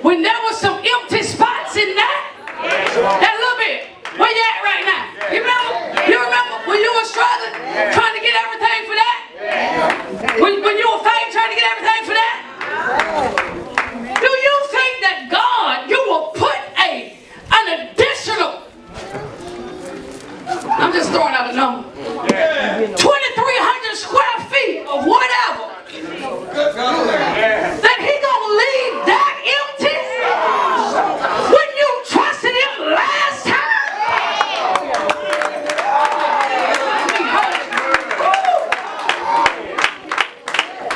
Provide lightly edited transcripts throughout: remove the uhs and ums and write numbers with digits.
when there was some empty spots in that little bit. Where you at right now? You remember? You remember when you were struggling, trying to get everything for that? When you were fighting, trying to get everything for that? Do you think that God, you will put an additional, I'm just throwing out a number, 2,300 square feet of whatever, that he gonna leave that empty when you trusted him last time?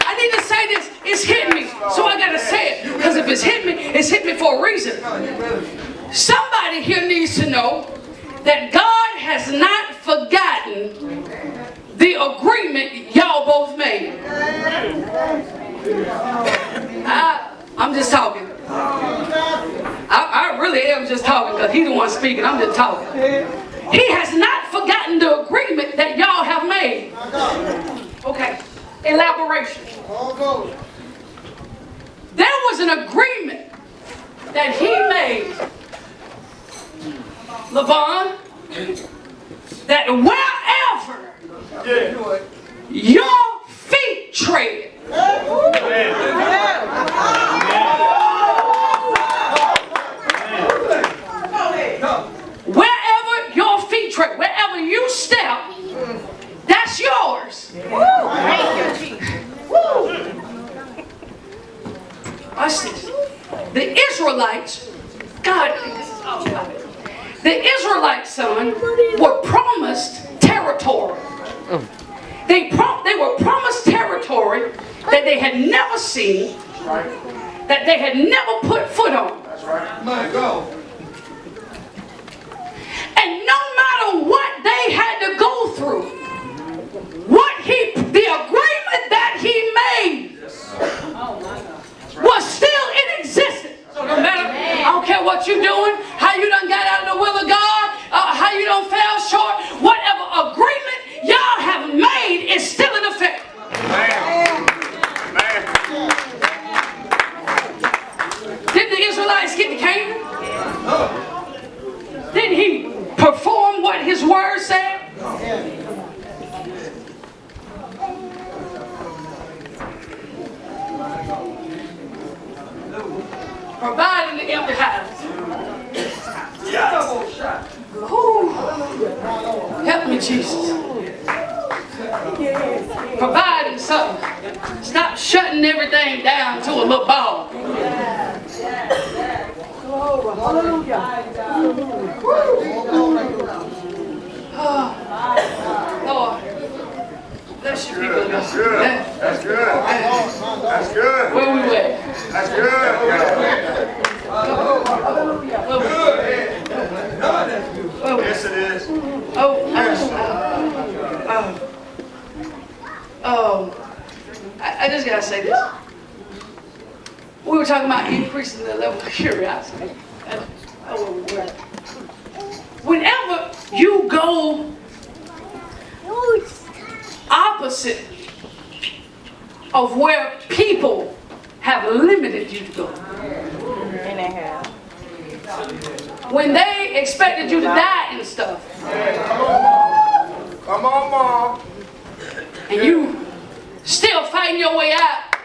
I need to say this. It's hitting me, so I gotta say it, because if it's hit me for a reason. Somebody here needs to know that God has not forgotten the agreement y'all both made. I'm just talking. I really am just talking, because he's the one speaking. I'm just talking. He has not forgotten the agreement that y'all have made. Okay. Elaboration. There was an agreement that he made, Levon, that wherever your feet tread, wherever your feet tread, wherever you step, that's yours. Watch this. The Israelites, God, the Israelites, son, were promised territory. They were promised territory that they had never seen, that they had never put foot on. That's right. My God. And no matter what they had to go through, the agreement that he made was still in existence. So no matter, I don't care what you're doing, how you done got out of the will of God, how you done fell short, whatever agreement y'all have made is still in effect. Didn't the Israelites get to Canaan? Didn't he perform what his word said? Providing the empty house. Help me, Jesus. Providing something. Stop shutting everything down to a little ball. Oh, Lord. Bless you, people. That's good. That's good. That's good. Where we at? That's good. Yes, it is. I just gotta say this. We were talking about increasing the level of curiosity. That's where we were. Whenever you go opposite of where people have limited you to go. When they expected you to die and stuff. Come on, Mom. And you still fighting your way out.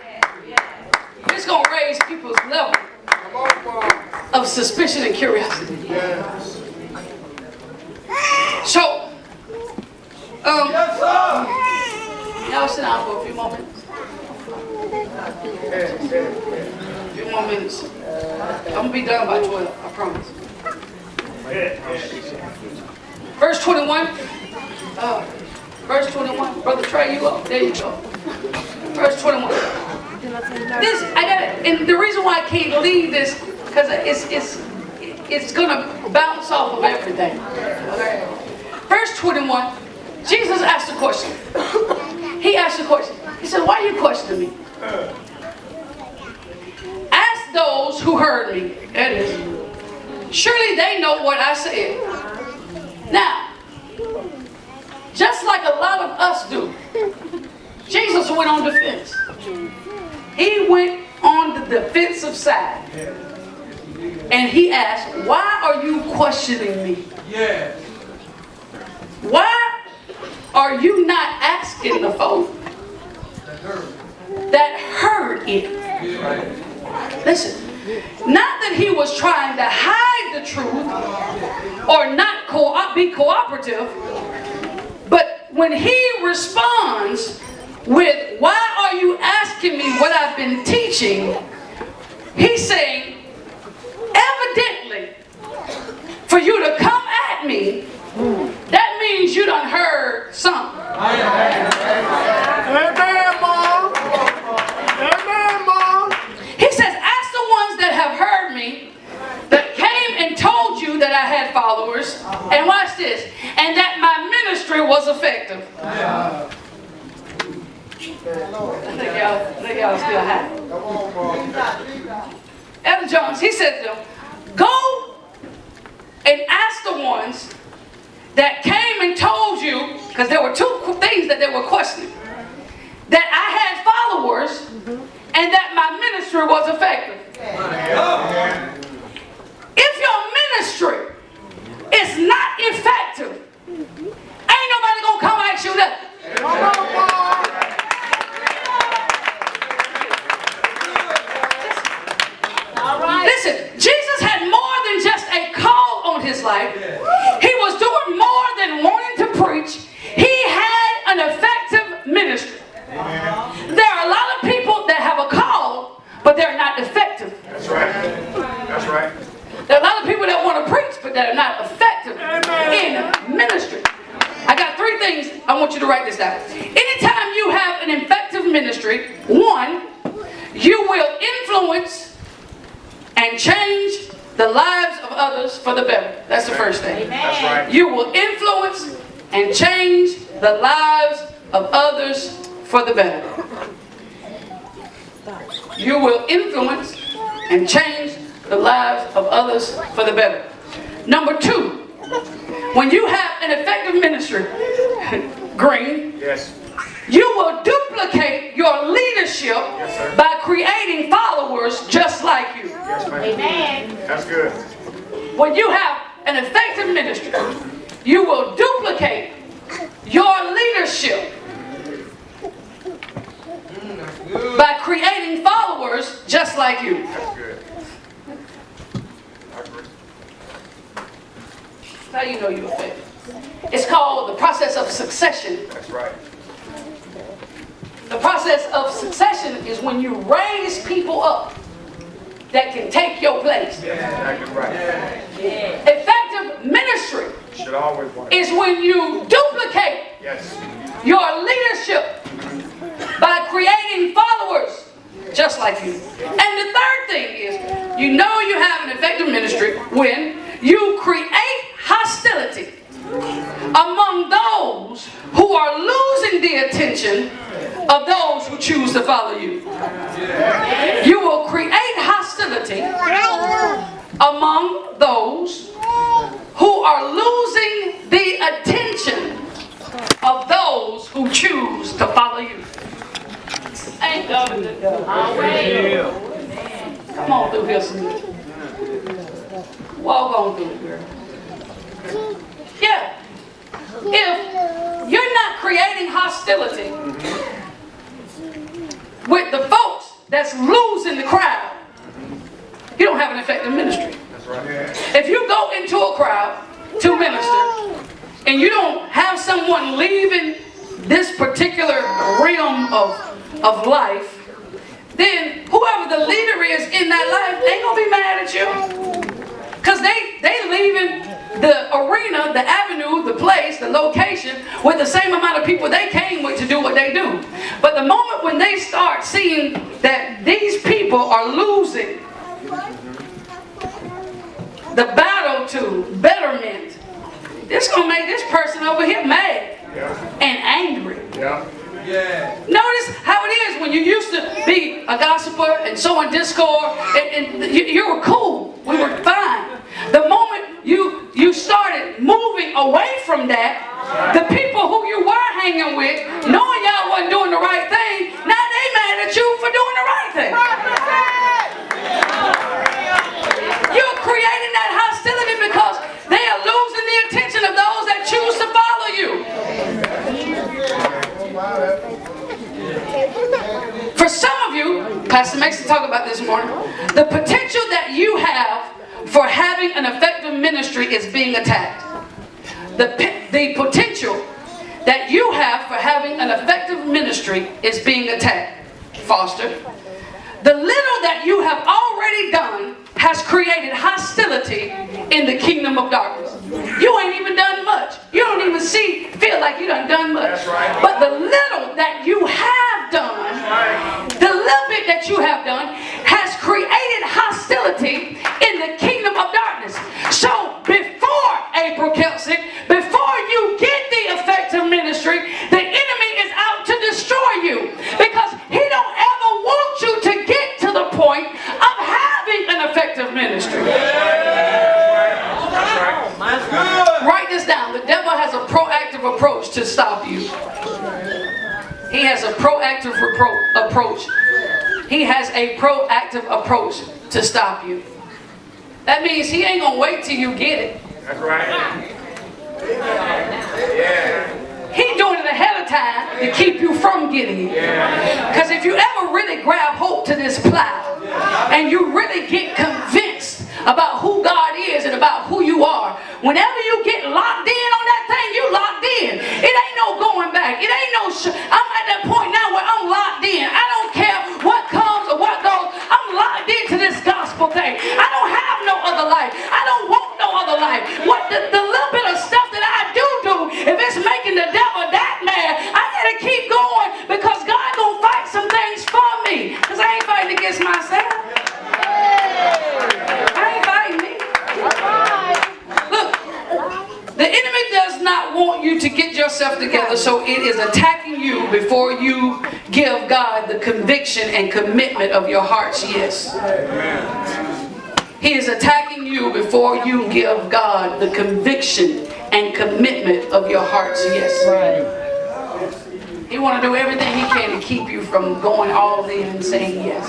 It's going to raise people's level of suspicion and curiosity. So, y'all sit down for a few more minutes. A few more minutes. I'm going to be done by 12, I promise. Verse 21. Verse 21. Brother Trey, you up? There you go. Verse 21. This, I got it. And the reason why I can't leave this, because it's going to bounce off of everything. Okay? Verse 21. Jesus asked a question. He asked a question. He said, why are you questioning me? Ask those who heard me. That is. Surely they know what I said. Now, just like a lot of us do, Jesus went on defense. He went on the defensive side. And he asked, why are you questioning me? Yeah. Why are you not asking the folk that heard it? Listen, not that he was trying to hide the truth or not be cooperative, but when he responds with, why are you asking me what I've been teaching? He's saying, evidently, for you to come at me, that means you done heard something. Amen, Mom. Amen, Mom. He says, ask the ones that have heard me, that came and told you that I had followers, and watch this, and that my ministry was effective. I think y'all still happy. Elder Jones, he said to them, go and ask the ones that came and told you, because there were two things that they were questioning, that I had followers and that my ministry was effective. If your ministry is not effective, ain't nobody gonna come at you that. Listen, Jesus had more than just a call on his life. He was doing more than wanting to preach. He had an effective ministry. There are a lot of people that have a call, but they're not effective. That's right. That's right. There are a lot of people that want to preach, but that are not effective in ministry. I got three things. I want you to write this down. Anytime you have an effective ministry, one, you will influence and change the lives of others for the better. That's the first thing. That's right. You will influence and change the lives of others for the better. You will influence and change the lives of others for the better. Number two, when you have an effective ministry, Green, Yes. you will duplicate your leadership by creating followers just like you. Yes, ma'am. Amen. That's good. When you have an effective ministry, you will duplicate your leadership by creating followers just like you. That's good. I agree. That's how you know you're effective. It's called the process of succession. That's right. The process of succession is when you raise people up that can take your place. Exactly right. Effective ministry Should always want is when you duplicate Yes. your leadership by creating followers just like you. And the third thing is, you know you have an effective ministry when you create hostility among those who are losing the attention of those who choose to follow you. You will create hostility among those who are losing the attention of those who choose to follow you. Ain't God a good God? Come on through here, Smith. Walk on through, girl. Yeah. If you're not creating hostility with the folks that's losing the crowd, you don't have an effective ministry. That's right. If you go into a crowd to minister and you don't have someone leaving this particular realm of life, then whoever the leader is in that life, they ain't gonna be mad at you. Because they leaving the arena, the avenue, the place, the location with the same amount of people they came with to do what they do. But the moment when they start seeing that these people are losing the battle to betterment, it's going to make this person over here mad and angry. Yeah. Notice how it is when you used to be a gossiper and sowing discord, and you were cool. We were fine. The moment you started moving away from that, the people who you were hanging with, knowing y'all wasn't doing the right thing, now they mad at you for doing the right thing. You're you, Pastor Mason talked about this morning, the potential that you have for having an effective ministry is being attacked. The potential that you have for having an effective ministry is being attacked. Foster. The little that you have already done has created hostility in the kingdom of darkness. You ain't even done much. You don't even feel like you done much. But the little that you have done, the little bit that you have done has created hostility in the kingdom of darkness. So before April Kelsey, before you get the effective ministry, the enemy is out to destroy you, because he don't ever want you to get to the point of having an effective ministry. Write this down. The devil has a proactive approach to stop you. He has a proactive approach. He has a proactive approach to stop you. That means he ain't gonna wait till you get it. That's right. He's doing it ahead of time to keep you from getting it. Because if you ever really grab hold to this plow and you really get convinced about who God is and about who you are, whenever you get locked in on that thing, you locked in. It ain't no going back. It ain't no I'm at that point now where I'm locked in. I don't care what comes or what goes. I'm locked into this gospel thing. I don't have no other life. I don't want no other life. What the little bit of stuff that I do, if it's making the devil that mad, I gotta keep going, because God gonna fight some things for me. Because I ain't fighting against myself. I ain't fighting me. Look, the enemy does not want you to get yourself together, so it is attacking you before you give God the conviction and commitment of your heart's yes. He is attacking you before you give God the conviction and commitment of your heart's yes. He want to do everything he can to keep you from going all in and saying yes.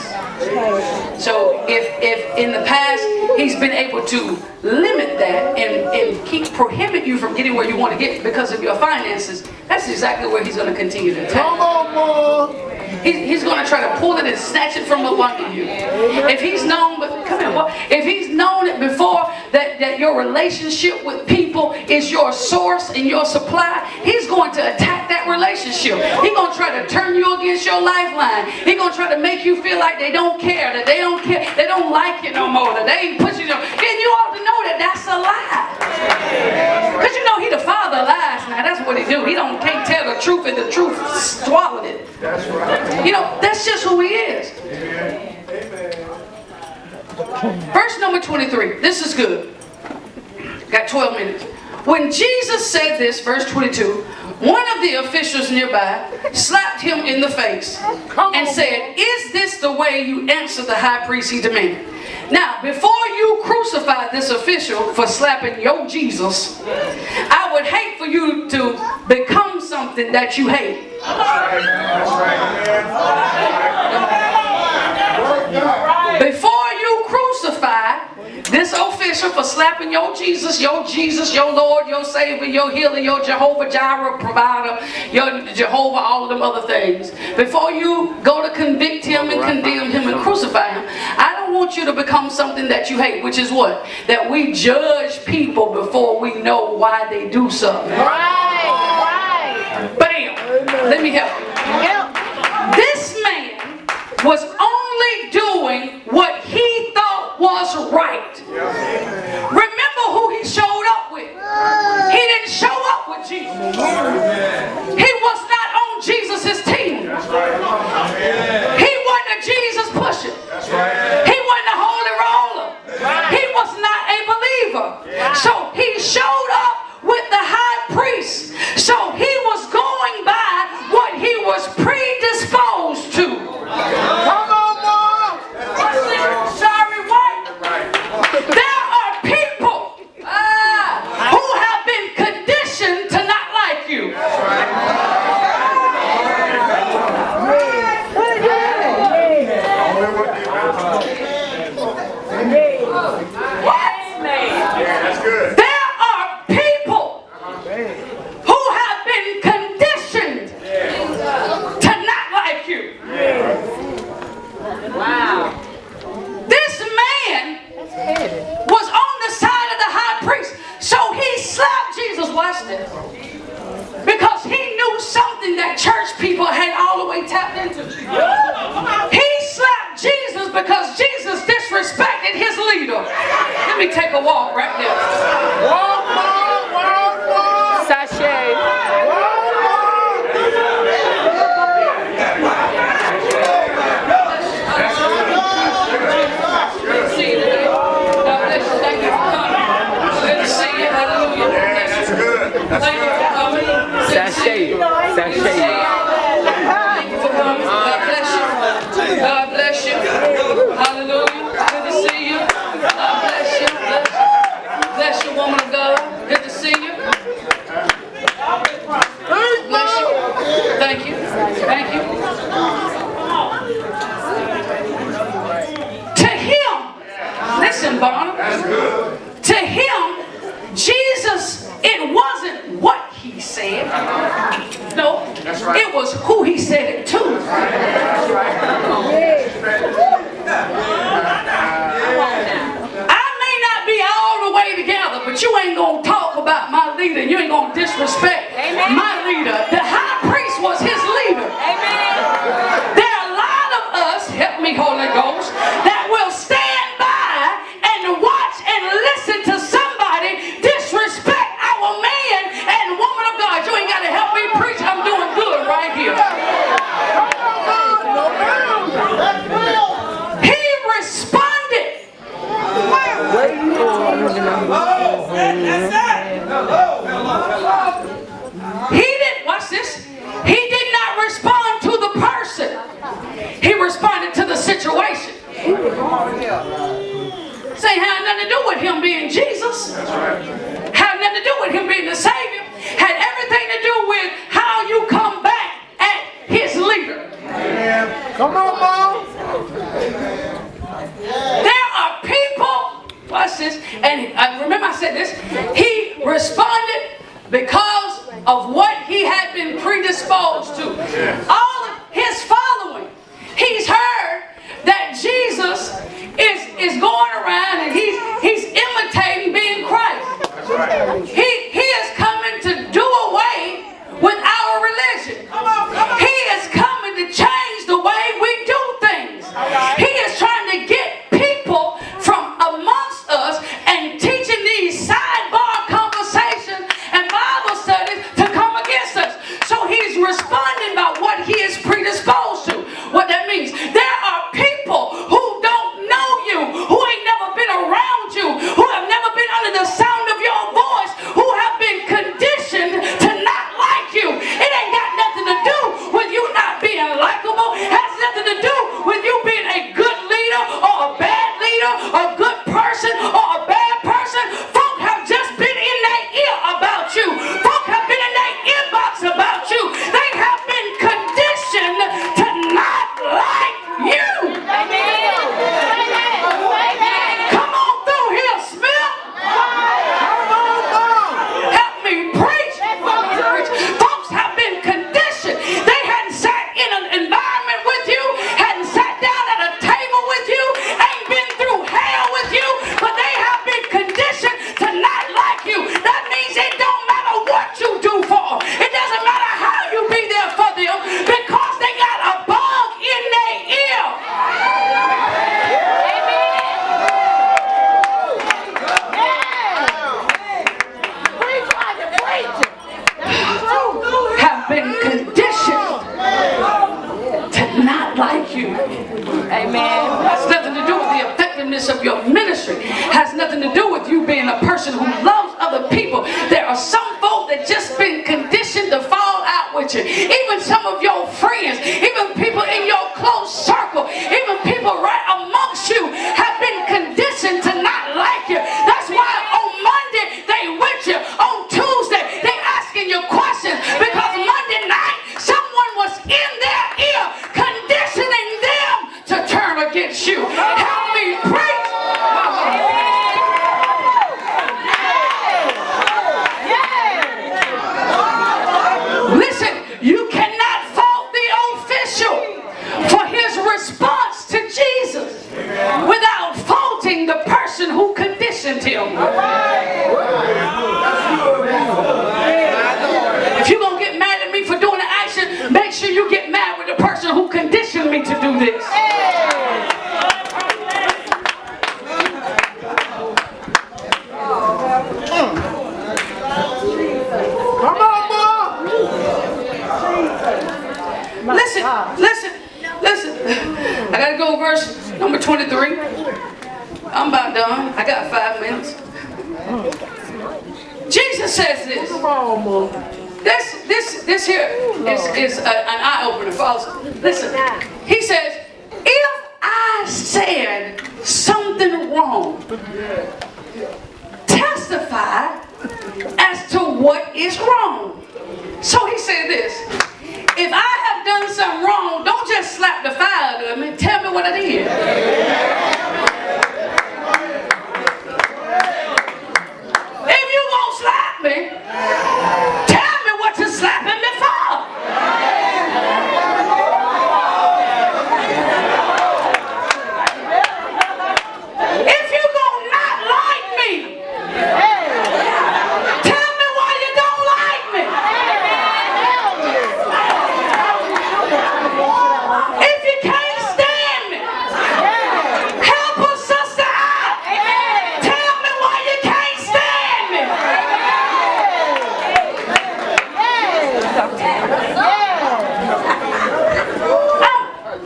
So if in the past he's been able to limit that and prohibit you from getting where you want to get because of your finances, that's exactly where he's going to continue to attack. Come on, boy. He's going to try to pull it and snatch it from up under you. If he's known, if he's known it before that your relationship with people is your source and your supply, he's going to attack that relationship. He's going to try to turn you against your lifeline. He's going to try to make you feel like they don't care, that they don't care, they don't like you no more, that they ain't pushing you. And you ought to know that that's a lie. Because you know he the father of lies now. That's what he do. He can't tell the truth, and the truth swallowed it. That's right. You know, that's just who he is. Verse number 23. This is good. Got 12 minutes. When Jesus said this, verse 22, one of the officials nearby slapped him in the face and said, "Is this the way you answer the high priest?" He demanded. Now, before you crucify this official for slapping your Jesus, I would hate for you to become something that you hate. That's right. Before you crucify this official for slapping your Jesus, your Lord, your Savior, your healer, your Jehovah Jireh provider, your Jehovah, all of them other things. Before you go to convict him and condemn him and crucify him, I don't want you to become something that you hate, which is what? That we judge people before we know why they do something. Right. Bam. Let me help you. This man was only doing what he thought was right. Remember who he showed up with. He didn't show up with Jesus. He was not on Jesus' team. He wasn't a Jesus pusher. He wasn't a holy roller. He was not a believer. So he showed up with the high priest. So he was going by what he was predisposed to. Come on, Mom. Sorry, what? There are people who have been conditioned to not like you. Let me take a walk right there. Sashay. Good to see you today. God bless you. Thank you for coming. Good to see you. Hallelujah. That's good. Thank you for coming. Good to see you. Sashay. Thank you for coming. God bless you. God bless you. Hallelujah. Good to see you. God bless you. Bless you, woman of God. Good to see you. Bless you. Thank you. Thank you. To him, listen, Barnum. To him, Jesus, it wasn't what he said. No, it was who he said it to. I may not be all the way together, but you ain't gonna talk about my leader. You ain't gonna disrespect my leader. The high priest was his leader. There are a lot of us, help me Holy Ghost, that will stand by and watch and listen to somebody disrespect our man and woman of God. You ain't gotta help me preach. I'm doing good right here. He responded. He didn't, watch this. He did not respond to the person. He responded to the situation. Say, had nothing to do with him being Jesus. Had nothing to do with him being the Savior. Had everything to do with how you come back at his leader. Come on, Mom. There are people, watch this, and remember I said this, he responded because of what he had been predisposed to. All of his following, he's heard that Jesus is going around and he's imitating being Christ. He is coming to do away with our religion. He is coming to change the way we do things. He is trying to get people from amongst us and teaching these sidebar conversations and Bible studies to come against us. So he's responding by what he is predisposed to. What that means, there are people who don't know you, who ain't never been around you, who have never been under the sound of your voice, who have been conditioned to not like you. It ain't got nothing to do with you not being likable. It has nothing to do with you being a good leader or a bad leader, a good person or a bad person. Folk have just been in their ear about you. Folk have been in their inbox about you. They have been conditioned to not like you. Come on through here, Smith. Help me preach. Folks have been conditioned. They hadn't sat in an environment with you, hadn't sat down at a table with you, ain't been through hell with you, but they have been conditioned to not like you. That means it don't matter what you do for them. It doesn't matter how you be there for them because they got a bug in their ear. Have been conditioned to not like you. Amen. Has nothing to do with the effectiveness of your ministry. Has nothing to do with you being a person who loves other people. There are some folk that just been conditioned to fall out with you. Even some of your friends, even people in your close circle, even people right amongst you have been conditioned to not like you. That's why on Monday they with you. On Tuesday they asking you questions because Monday night someone was in their ear conditioning them to turn against you. Help me preach. Listen, you cannot fault the official for his response to Jesus without faulting the person who conditioned him. If you're going to get mad at me for doing an action, make sure you get mad with the person who conditioned me to do this. I gotta go verse number 23. I'm about done. I got 5 minutes. Jesus says this. This here is an eye-opener for us. Listen, he says, if I said something wrong, testify as to what is wrong. So he said this, if I have done something wrong, don't just slap the fire out of me, tell me what I did. If you won't slap me, tell me what you're slapping me for. If you gonna not like me, tell me why you don't like me. If you can't stand me, help a sister out. Tell me why you can't stand me.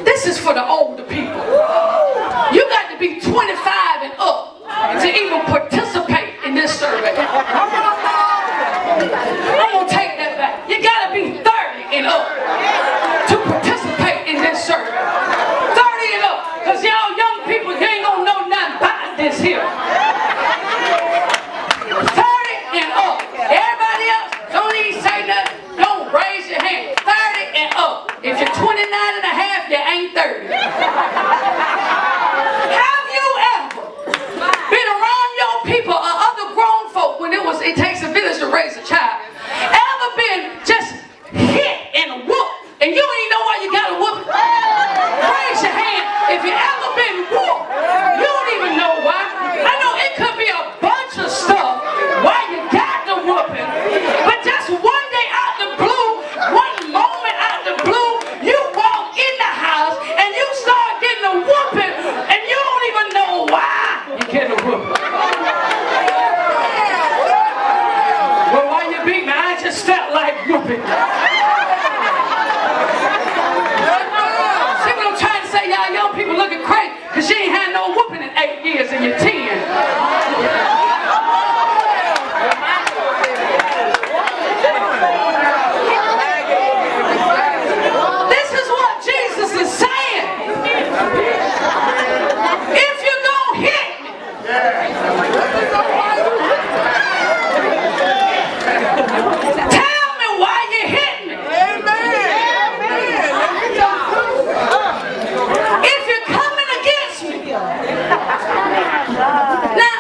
This is for the older people. You got to be 25 and up to even participate in this survey. I'm going to take that back. You got to be 30 and up to participate in this survey. 30 and up. Because y'all young people, you ain't going to know nothing about this here. 30 and up. Everybody else, don't even say nothing. Don't raise your hand. 30 and up. If you're 29 and a half, you ain't 30. Have you ever been around your people or other grown folk when it takes a village to raise a child? Ever been just hit and whooped and you don't even know why you got to whoop? Raise your hand if you ever been whooped. You don't even know why. I know it could be a bunch of stuff why you got the whooping, but just one day out the blue, one moment out the blue, you walk in the house and you start getting a whooping and you don't even know why you get a whooping. Well, why you beat me? I just felt like whooping. See what I'm trying to say? Y'all young people looking crazy because you ain't had no whooping in 8 years and you're 10. This is what Jesus is saying. If you're going to hit me, tell me why you hit me. If you're coming against me. Now,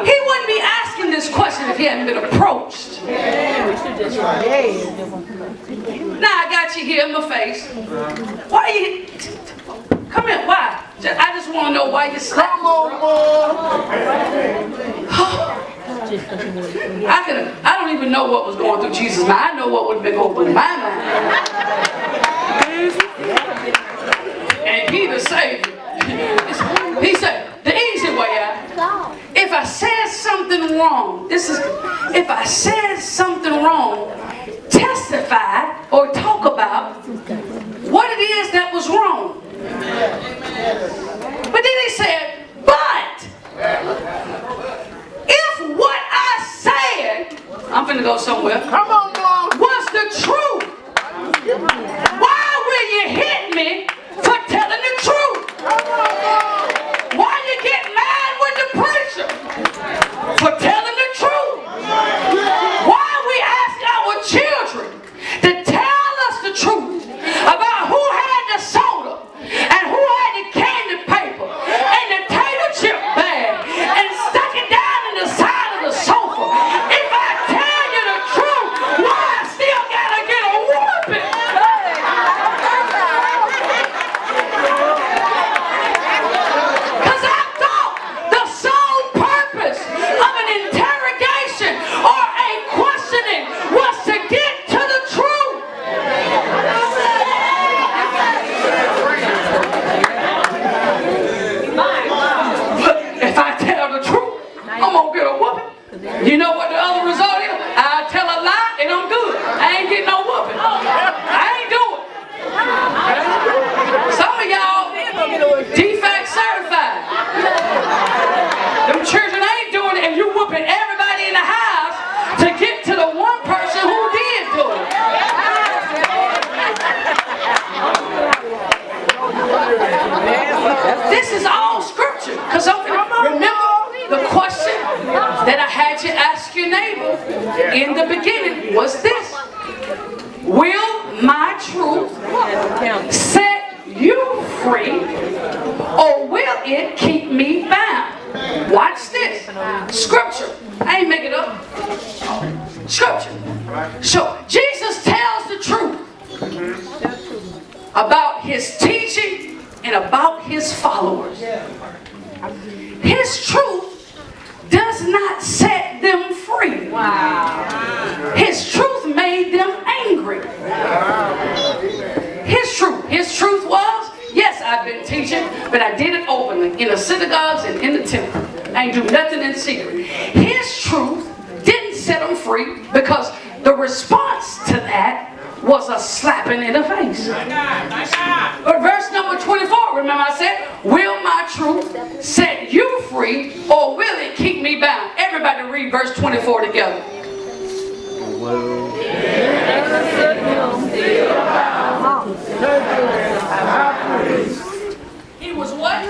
he wouldn't be asking this question if he hadn't been approached. Now I got you here in my face. Why you? Come here. Why? I just want to know why you slapped. Come on, I don't even know what was going through Jesus' mind. I know what would have been going through my mind. And he the Savior. He said, the easy way out. If I said something wrong, if I said something wrong, testify or talk about what it is that was wrong. But then he said, but if what I said, I'm finna go somewhere, was the truth, Defect certified. Them children ain't doing it, and you whooping everybody in the house to get to the one person who did do it. This is all scripture. Because remember the question that I had you ask your neighbor in the beginning was this: will my truth set you free, or will it keep me bound? Watch this. Scripture. I ain't making it up. Scripture. So Jesus tells the truth about his teaching and about his followers. His truth does not set them free. His truth made them angry. His truth was, yes, I've been teaching, but I did it openly in the synagogues and in the temple. I ain't do nothing in secret. His truth didn't set them free because the response to that was a slapping in the face. But verse number 24, remember I said, will my truth set you free, or will it keep me bound? Everybody read verse 24 together. He was what?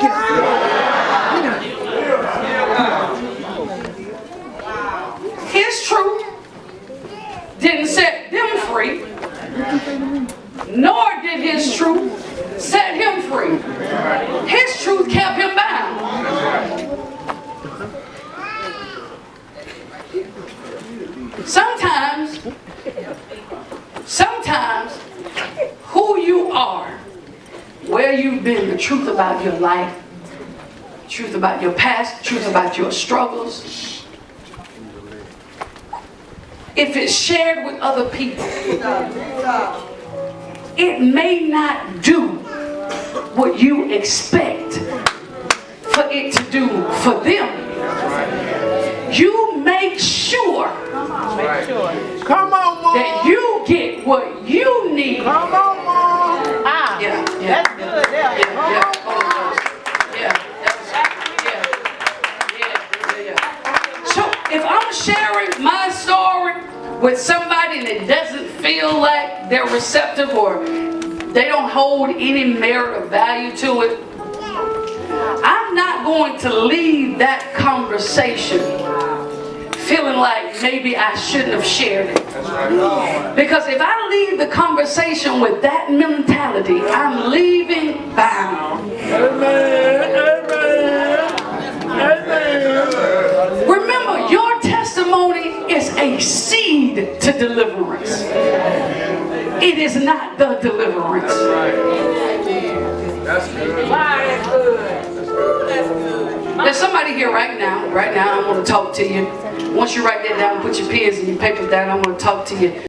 His truth didn't set them free, nor did his truth set him free. His truth kept him bound. Sometimes who you are, where you've been, the truth about your life, the truth about your past, the truth about your struggles, if it's shared with other people, it may not do what you expect for it to do for them. You make sure that you get what you need. Come on, Mom. Yeah. That's good. Yeah. So if I'm sharing my story with somebody and it doesn't feel like they're receptive or they don't hold any merit or value to it, I'm not going to leave that conversation feeling like maybe I shouldn't have shared it. Because if I leave the conversation with that mentality, I'm leaving bound. Remember, your testimony is a seed to deliverance. It is not the deliverance. That's good. There's somebody here right now. Right now, I want to talk to you. Once you write that down, put your pens and your papers down, I want to talk to you.